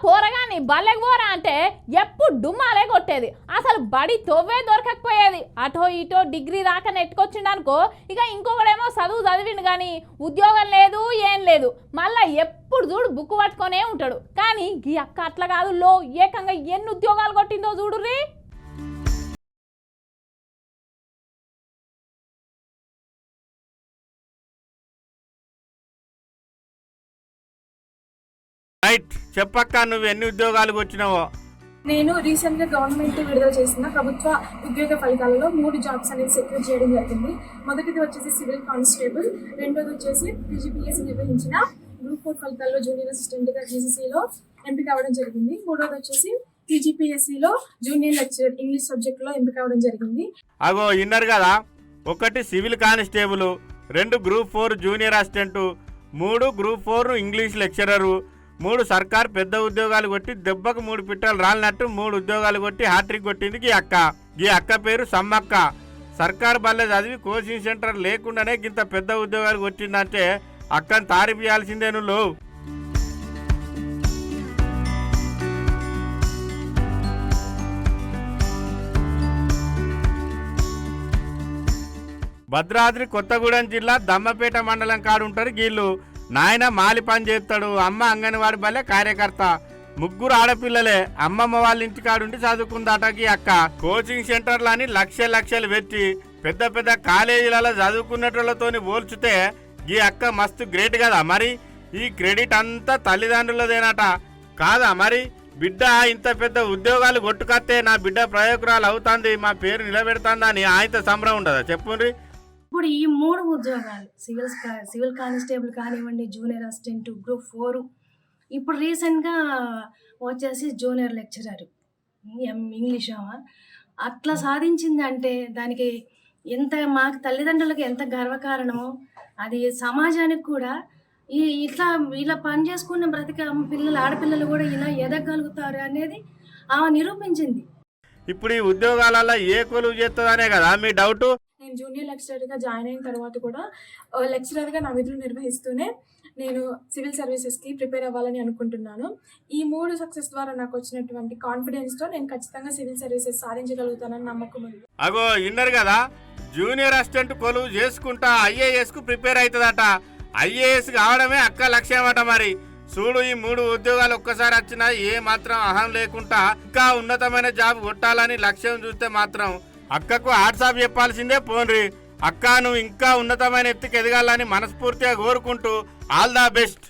పోరగాని బల్లెకి పోరా అంటే ఎప్పుడు డుమ్మాలే కొట్టేది. అసలు బడి తొవ్వే దొరకకపోయేది. అటో ఇటో డిగ్రీ దాకా నెట్టుకొచ్చిండు అనుకో, ఇక ఇంకొకడేమో చదువు చదివిండు కానీ ఉద్యోగం లేదు ఏం లేదు. మళ్ళీ ఎప్పుడు చూడు బుక్ పట్టుకొనే ఉంటాడు. కానీ ఈ అక్క అట్లా కాదు, ఏకంగా ఎన్ని ఉద్యోగాలు కొట్టిందో చూడుర్రీ. రైట్, చెప్పక్క నువ్వు ఎన్ని ఉద్యోగాలు వచ్చినావో. నేను రీసెంట్గా గవర్నమెంట్ విడుదల చేసిన ప్రభుత్వ ఉద్యోగ ఫలితాలలో 3 జాబ్స్ అనేది సెక్యూర్ చేయడం జరిగింది. మొదటిది వచ్చేసి సివిల్ కానిస్టేబుల్, రెండోది వచ్చేసి పీజీపీఎస్సీ నిర్వహించిన గ్రూప్ 4 ఫలితాల్లో జూనియర్ అసిస్టెంట్గా జీసీసీలో ఎంపిక అవ్వడం జరిగింది. మూడోది వచ్చేసి పీజీపీఎస్సీలో జూనియర్ లెక్చరర్ ఇంగ్లీష్ సబ్జెక్టులో ఎంపిక అవ్వడం జరిగింది. అగో ఇన్నర్ కదా, 1 civil constable, 2 group 4 junior assistant, 3 group 4 English lecturer, 3 సర్కార్ పెద్ద ఉద్యోగాలు కొట్టి దెబ్బకు 3 పిట్టలు రాలినట్టు 3 ఉద్యోగాలు కొట్టి హ్యాట్రిక్ కొట్టింది ఈ అక్క పేరు సమ్మక్క. సర్కార్ బల్లె చదివి కోచింగ్ సెంటర్ లేకుండానే ఇంత పెద్ద ఉద్యోగాలు కొట్టిందంటే అక్కని తారీఫ్ చేయాల్సిందే నువ్వు. భద్రాద్రి కొత్తగూడెం జిల్లా దమ్మపేట మండలం కాడుంటారు వీళ్ళు. నాయన మాలి పని చేస్తాడు, అమ్మ అంగన్వాడి బల్లె కార్యకర్త. 3 ఆడపిల్లలే. అమ్మమ్మ వాళ్ళ ఇంటికాడుండి చదువుకుందాట ఈ అక్క. కోచింగ్ సెంటర్లని లక్షలు పెట్టి పెద్ద పెద్ద కాలేజీలలో చదువుకున్నటోళ్ళతోని పోల్చితే ఈ అక్క మస్తు గ్రేట్ కదా. మరి ఈ క్రెడిట్ అంతా తల్లిదండ్రులదేనట కాదా? మరి బిడ్డ ఇంత పెద్ద ఉద్యోగాలు కొట్టుకత్తే నా బిడ్డ ప్రయోజకురాలు అవుతుంది, మా పేరు నిలబెడుతుందా అని ఆయనతో సంబరం ఉండదా చెప్పుండ్రి. ఇప్పుడు ఈ 3 ఉద్యోగాలు సివిల్ కానిస్టేబుల్ కానివ్వండి, జూనియర్ అసిస్టెంట్, గ్రూప్ 4, ఇప్పుడు రీసెంట్గా వచ్చేసి జూనియర్ లెక్చరర్ ఇంగ్లీష్ అట్లా సాధించిందంటే దానికి మాకు తల్లిదండ్రులకు ఎంత గర్వకారణమో, అది సమాజానికి కూడా ఇలా పని చేసుకున్న ఆడపిల్లలు కూడా ఇలా ఎదగలుగుతారు అనేది ఆమె నిరూపించింది. ఇప్పుడు ఈ ఉద్యోగాలలో ఏ కొలువు చేస్తుందనే కదా మీ డౌట్. నేను జూనియర్ లెక్చరర్గా జాయిన్ అయిన తర్వాత కూడా లెక్చరర్గా నా విధులు నిర్వహిస్తూనే నేను సివిల్ సర్వీసెస్కి ప్రిపేర్ అవ్వాలని అనుకుంటున్నాను. ఈ 3 సక్సెస్ ద్వారా నాకు వచ్చినటువంటి కాన్ఫిడెన్స్తో నేను ఖచ్చితంగా సివిల్ సర్వీసెస్ సాధించగలుగుతానని నమ్మకం ఉంది. అగో ఇన్నర్ కదా, జూనియర్ అసిస్టెంట్ కొలువు చేసుకుంటా ఐఏఎస్కు ప్రిపేర్ అవుతుందట. ఐఏఎస్ కావడమే అక్క లక్ష్యం అట. మరి చూడు, ఈ 3 ఉద్యోగాలు ఒక్కసారి వచ్చినా ఏ మాత్రం అహం లేకుండా ఇంకా ఉన్నతమైన జాబ్ కొట్టాలని లక్ష్యం చూస్తే మాత్రం అక్కకు వాట్సాప్ చెప్పాల్సిందే పోన్రి. అక్క నువ్వు ఇంకా ఉన్నతమైన ఎత్తుకు ఎదగాలని మనస్ఫూర్తిగా కోరుకుంటూ ఆల్ ద బెస్ట్.